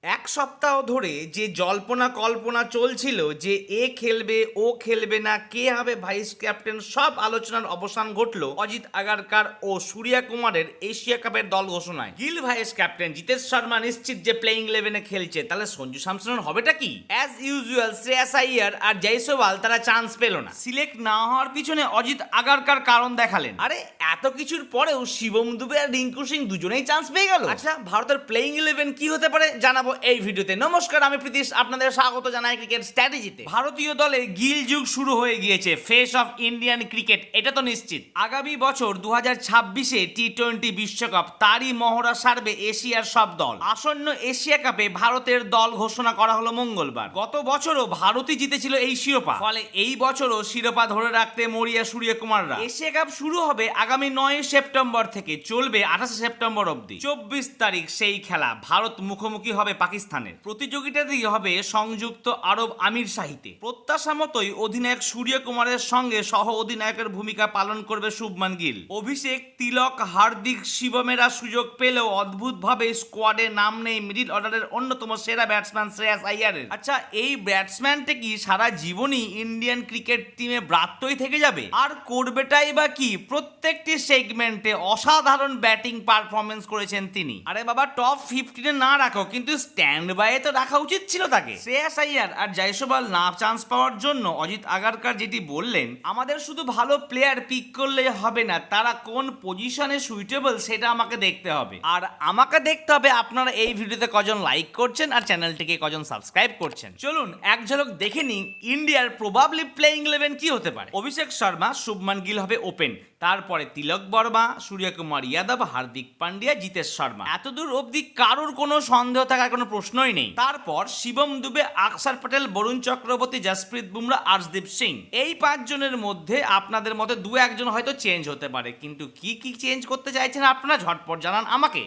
এক সপ্তাহ ধরে যে জল্পনা কল্পনা চলছিল যে এ খেলবে ও খেলবে না, কে হবে ভাইস ক্যাপ্টেন, সব আলোচনার অবসান ঘটল অজিত আগারকার ও সূর্যা কুমারের এশিয়া কাপের দল ঘোষণায়। গিল ভাইস ক্যাপ্টেন, জিতেশ শর্মা নিশ্চিত যে প্লেইং 11-এ খেলছে, তাহলে সঞ্জু স্যামসনের হবেটা কি? অ্যাজ ইউজুয়াল শ্রেয়াস আইয়ার আর জয়সওয়াল তারা চান্স পেল না। সিলেক্ট না হওয়ার পিছনে অজিত আগারকার কারণ দেখালেন। আরে এত কিছুর পরেও শিবম দুবে আর রিঙ্কু সিং দুজনেই চান্স পেয়ে গেল। আচ্ছা, ভারতের প্লেইং 11 কি হতে পারে জানাবো এই ভিডিওতে। নমস্কার, আমি প্রীতিশ, আপনাদের স্বাগত জানাই ক্রিকেট স্ট্র্যাটেজিতে। ভারতীয় দলে গিল যুগ শুরু হয়ে গিয়েছে, ফেস অফ ইন্ডিয়ান ক্রিকেট এটা তো নিশ্চিত। আগামী বছর 2026-এ টি-20 বিশ্বকাপ, তারই মহড়া সারবে এশিয়ার সব দল। আসন্ন এশিয়া কাপে ভারতের দল ঘোষণা করা হলো মঙ্গলবার। গত বছরও ভারতই জিতেছিল এই শিরোপা, ফলে এই বছরও শিরোপা ধরে রাখতে মরিয়া সূর্যকুমাররা। এশিয়া কাপ শুরু হবে আগামী 9 সেপ্টেম্বর থেকে, চলবে 28 সেপ্টেম্বর অবধি। 24 তারিখ সেই খেলা, ভারত মুখোমুখি হবে পাকিস্তানের। প্রতিযোগিতাটি হবে সংযুক্ত আরব আমির শাহিতে। প্রত্যাশা মতোই অধিনায়ক সূর্যকুমারের সঙ্গে সহ অধিনায়কের ভূমিকা পালন করবে শুভমান গিল। অভিষেক, তিলক, হার্দিক, শিবমেরা সুযোগ পেলেও অদ্ভুতভাবে স্কোয়াডে নাম নেই মিডল অর্ডারের অন্যতম সেরা ব্যাটসম্যান শ্রেয়াস আইয়ারের। আচ্ছা, এই ব্যাটসম্যানটা কি সারা জীবনই ইন্ডিয়ান ক্রিকেট টিমে ব্রাত্যই থেকে যাবে? আর করবেটাই বা কি? প্রত্যেকটি সেগমেন্টে অসাধারণ ব্যাটিং পারফরমেন্স করেছেন তিনি। আরে বাবা, টপ 15-এ না রাখো, কিন্তু স্ট্যান্ড বাইয়ে তো রাখা উচিত ছিল তাকে। শ্রেয়াস আইয়ার আর জয়সওয়াল না চান্স পাওয়ার জন্য অজিত আগারকার যেটি বললেন, আমাদের শুধু ভালো প্লেয়ার পিক করলে হবে না, তারা কোন পজিশনে সুইটেবল সেটা আমাকে দেখতে হবে। আর আমাকে দেখতে হবে আপনারা এই ভিডিওতে কজন লাইক করছেন আর চ্যানেলটিকে কজন সাবস্ক্রাইব করছেন। চলুন এক ঝলক দেখে নিন ইন্ডিয়ার প্রবাবলি প্লেইং 11 কি হতে পারে। অভিষেক শর্মা, শুভমান গিল হবে ওপেন, তারপরে তিলক বর্মা, সূর্যকুমার যাদব, হার্দিক পান্ডিয়া, জিতেশ শর্মা। এতদূর অবধি কারোর কোনো সন্দেহ থাকার কোনো প্রশ্নই নেই। তারপর শিবম দুবে, আকসার প্যাটেল, বরুণ চক্রবর্তী, জসপ্রীত বুমরা, আর্শদীপ সিং। এই 5 জনের মধ্যে আপনাদের মতে 2-1 জন হয়তো চেঞ্জ হতে পারে, কিন্তু কি কি চেঞ্জ করতে চাইছেন আপনারা ঝটপট জানান আমাকে।